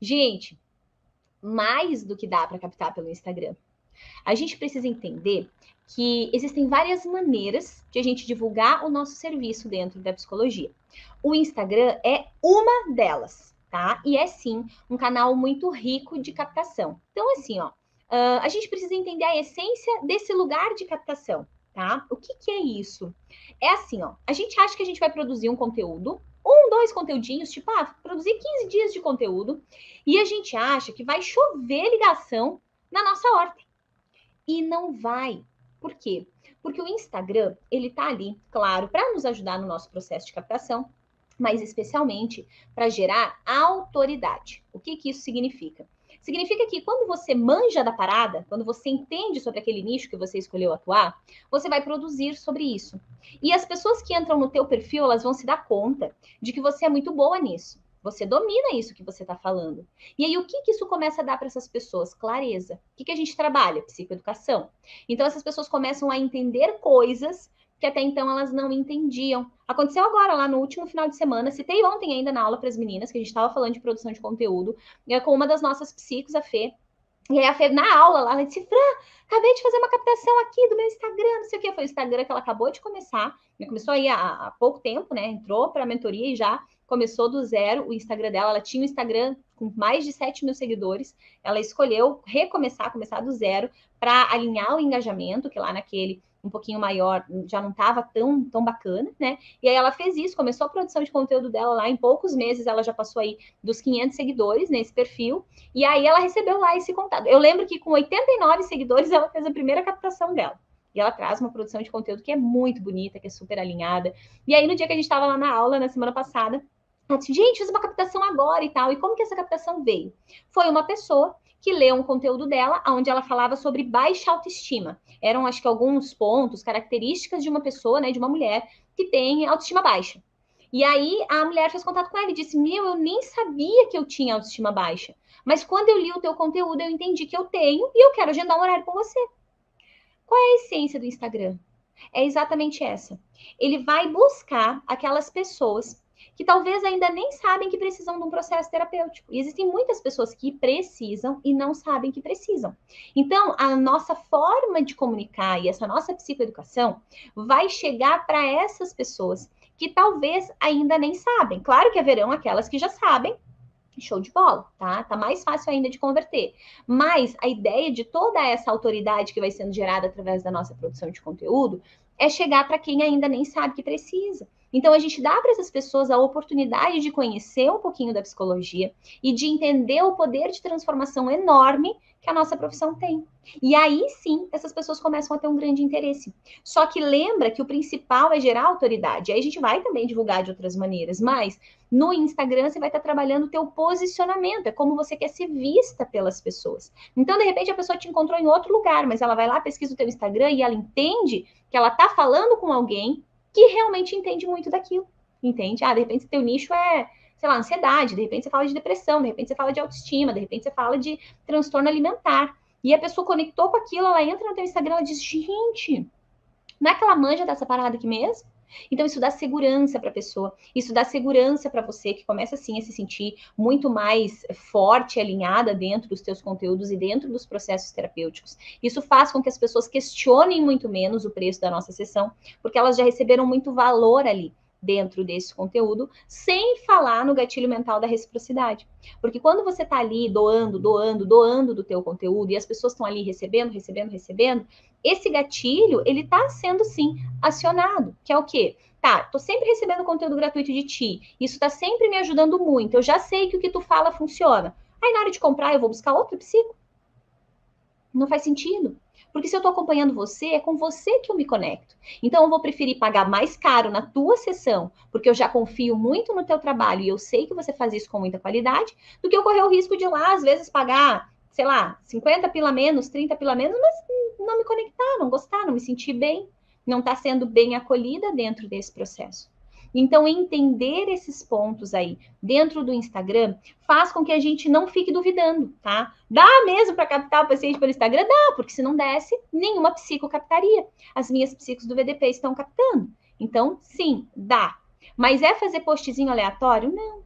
Gente, mais do que dá para captar pelo Instagram. A gente precisa entender que existem várias maneiras de a gente divulgar o nosso serviço dentro da psicologia. O Instagram é uma delas, tá? E é sim um canal muito rico de captação. Então, assim, ó, a gente precisa entender a essência desse lugar de captação, tá? O que é isso? É assim, ó, a gente acha que a gente vai produzir um conteúdo, dois conteúdinhos, tipo, produzir 15 dias de conteúdo, e a gente acha que vai chover ligação na nossa horta. E não vai. Por quê? Porque o Instagram, ele tá ali, claro, para nos ajudar no nosso processo de captação, mas especialmente para gerar autoridade. O que isso significa? Significa que quando você manja da parada, quando você entende sobre aquele nicho que você escolheu atuar, você vai produzir sobre isso. E as pessoas que entram no teu perfil, elas vão se dar conta de que você é muito boa nisso. Você domina isso que você está falando. E aí, o que isso começa a dar para essas pessoas? Clareza. O que a gente trabalha? Psicoeducação. Então, essas pessoas começam a entender coisas que até então elas não entendiam. Aconteceu agora, lá no último final de semana, citei ontem ainda na aula para as meninas, que a gente estava falando de produção de conteúdo, com uma das nossas psicos, a Fê. E aí a Fê, na aula lá, ela disse, Fran, acabei de fazer uma captação aqui do meu Instagram, não sei o que, foi o Instagram que ela acabou de começar, começou aí há pouco tempo, né, entrou para a mentoria e já começou do zero o Instagram dela, ela tinha um Instagram com mais de 7 mil seguidores, ela escolheu começar do zero, para alinhar o engajamento, que lá naquele um pouquinho maior, já não estava tão bacana, né? E aí ela fez isso, começou a produção de conteúdo dela lá, em poucos meses ela já passou aí dos 500 seguidores nesse perfil, e aí ela recebeu lá esse contato. Eu lembro que com 89 seguidores ela fez a primeira captação dela. E ela traz uma produção de conteúdo que é muito bonita, que é super alinhada. E aí, no dia que a gente estava lá na aula, na semana passada, ela disse, gente, fiz uma captação agora e tal. E como que essa captação veio? Foi uma pessoa que leu um conteúdo dela, onde ela falava sobre baixa autoestima. Eram, acho que, alguns pontos, características de uma pessoa, né, de uma mulher, que tem autoestima baixa. E aí a mulher fez contato com ela e disse, eu nem sabia que eu tinha autoestima baixa. Mas quando eu li o teu conteúdo, eu entendi que eu tenho e eu quero agendar um horário com você. Qual é a essência do Instagram? É exatamente essa. Ele vai buscar aquelas pessoas que talvez ainda nem sabem que precisam de um processo terapêutico. E existem muitas pessoas que precisam e não sabem que precisam. Então, a nossa forma de comunicar e essa nossa psicoeducação vai chegar para essas pessoas que talvez ainda nem sabem. Claro que haverão aquelas que já sabem, show de bola, tá? Tá mais fácil ainda de converter. Mas a ideia de toda essa autoridade que vai sendo gerada através da nossa produção de conteúdo é chegar para quem ainda nem sabe que precisa. Então a gente dá para essas pessoas a oportunidade de conhecer um pouquinho da psicologia e de entender o poder de transformação enorme que a nossa profissão tem. E aí sim, essas pessoas começam a ter um grande interesse. Só que lembra que o principal é gerar autoridade. Aí a gente vai também divulgar de outras maneiras, mas no Instagram, você vai estar trabalhando o teu posicionamento, é como você quer ser vista pelas pessoas. Então, de repente, a pessoa te encontrou em outro lugar, mas ela vai lá, pesquisa o teu Instagram e ela entende que ela está falando com alguém que realmente entende muito daquilo, entende? De repente, teu nicho é, sei lá, ansiedade, de repente você fala de depressão, de repente você fala de autoestima, de repente você fala de transtorno alimentar. E a pessoa conectou com aquilo, ela entra no teu Instagram e diz, gente, não é que ela manja dessa parada aqui mesmo? Então, isso dá segurança para a pessoa, isso dá segurança para você, que começa assim a se sentir muito mais forte, alinhada dentro dos teus conteúdos e dentro dos processos terapêuticos. Isso faz com que as pessoas questionem muito menos o preço da nossa sessão, porque elas já receberam muito valor ali dentro desse conteúdo, sem falar no gatilho mental da reciprocidade. Porque quando você está ali doando do teu conteúdo e as pessoas estão ali recebendo, esse gatilho, ele está sendo, sim, acionado, que é o quê? Tá, tô sempre recebendo conteúdo gratuito de ti, isso tá sempre me ajudando muito, eu já sei que o que tu fala funciona. Aí na hora de comprar eu vou buscar outro psico? Não faz sentido. Porque se eu tô acompanhando você, é com você que eu me conecto. Então eu vou preferir pagar mais caro na tua sessão, porque eu já confio muito no teu trabalho e eu sei que você faz isso com muita qualidade, do que eu correr o risco de ir lá, às vezes, pagar, sei lá, 50 pila menos, 30 pila menos, mas não me conectar, não gostar, não me sentir bem, não estar sendo bem acolhida dentro desse processo. Então, entender esses pontos aí dentro do Instagram faz com que a gente não fique duvidando, tá? Dá mesmo para captar o paciente pelo Instagram? Dá, porque se não desse, nenhuma psico captaria. As minhas psicos do VDP estão captando. Então, sim, dá. Mas é fazer postzinho aleatório? Não.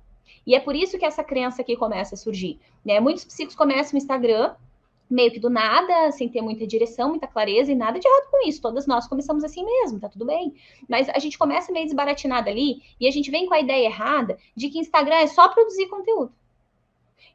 E é por isso que essa crença aqui começa a surgir, né? Muitos psicos começam o Instagram meio que do nada, sem ter muita direção, muita clareza e nada de errado com isso. Todas nós começamos assim mesmo, tá tudo bem. Mas a gente começa meio desbaratinado ali e a gente vem com a ideia errada de que Instagram é só produzir conteúdo.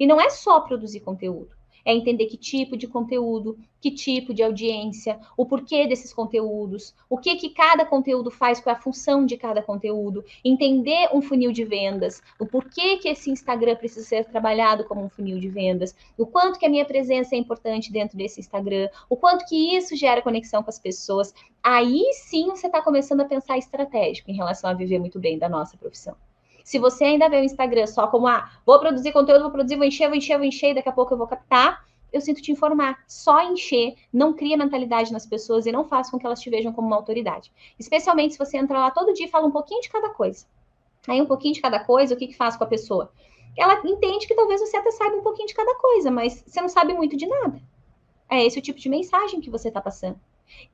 E não é só produzir conteúdo. É entender que tipo de conteúdo, que tipo de audiência, o porquê desses conteúdos, o que cada conteúdo faz, qual é a função de cada conteúdo, entender um funil de vendas, o porquê que esse Instagram precisa ser trabalhado como um funil de vendas, o quanto que a minha presença é importante dentro desse Instagram, o quanto que isso gera conexão com as pessoas. Aí sim você está começando a pensar estratégico em relação a viver muito bem da nossa profissão. Se você ainda vê o Instagram só como, vou produzir conteúdo, vou produzir, vou encher, daqui a pouco eu vou captar, eu sinto te informar. Só encher não cria mentalidade nas pessoas e não faz com que elas te vejam como uma autoridade. Especialmente se você entra lá todo dia e fala um pouquinho de cada coisa. Aí um pouquinho de cada coisa, o que faz com a pessoa? Ela entende que talvez você até saiba um pouquinho de cada coisa, mas você não sabe muito de nada. É esse o tipo de mensagem que você está passando.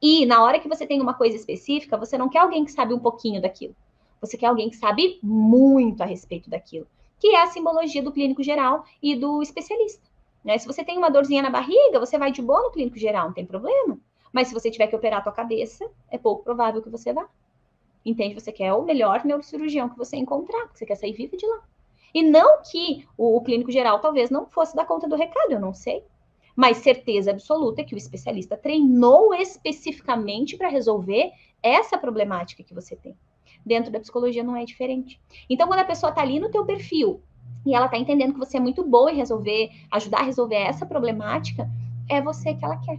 E na hora que você tem uma coisa específica, você não quer alguém que sabe um pouquinho daquilo. Você quer alguém que sabe muito a respeito daquilo, que é a simbologia do clínico geral e do especialista. Né? Se você tem uma dorzinha na barriga, você vai de boa no clínico geral, não tem problema. Mas se você tiver que operar a tua cabeça, é pouco provável que você vá. Entende? Você quer o melhor neurocirurgião que você encontrar, você quer sair vivo de lá. E não que o clínico geral talvez não fosse dar conta do recado, eu não sei. Mas certeza absoluta é que o especialista treinou especificamente para resolver essa problemática que você tem. Dentro da psicologia não é diferente. Então, quando a pessoa está ali no teu perfil e ela está entendendo que você é muito boa em resolver, ajudar a resolver essa problemática, é você que ela quer.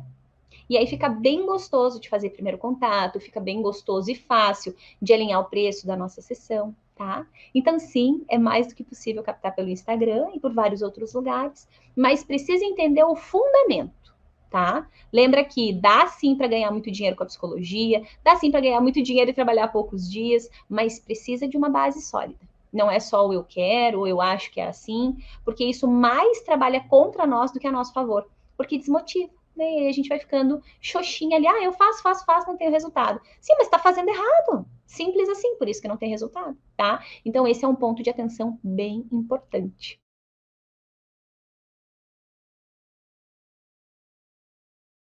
E aí fica bem gostoso de fazer primeiro contato, fica bem gostoso e fácil de alinhar o preço da nossa sessão, tá? Então, sim, é mais do que possível captar pelo Instagram e por vários outros lugares, mas precisa entender o fundamento, tá? Lembra que dá sim para ganhar muito dinheiro com a psicologia, dá sim para ganhar muito dinheiro e trabalhar poucos dias, mas precisa de uma base sólida. Não é só o eu quero, ou eu acho que é assim, porque isso mais trabalha contra nós do que a nosso favor, porque desmotiva. E aí a gente vai ficando xoxinha ali, eu faço, não tenho resultado. Sim, mas está fazendo errado. Simples assim, por isso que não tem resultado, tá? Então esse é um ponto de atenção bem importante.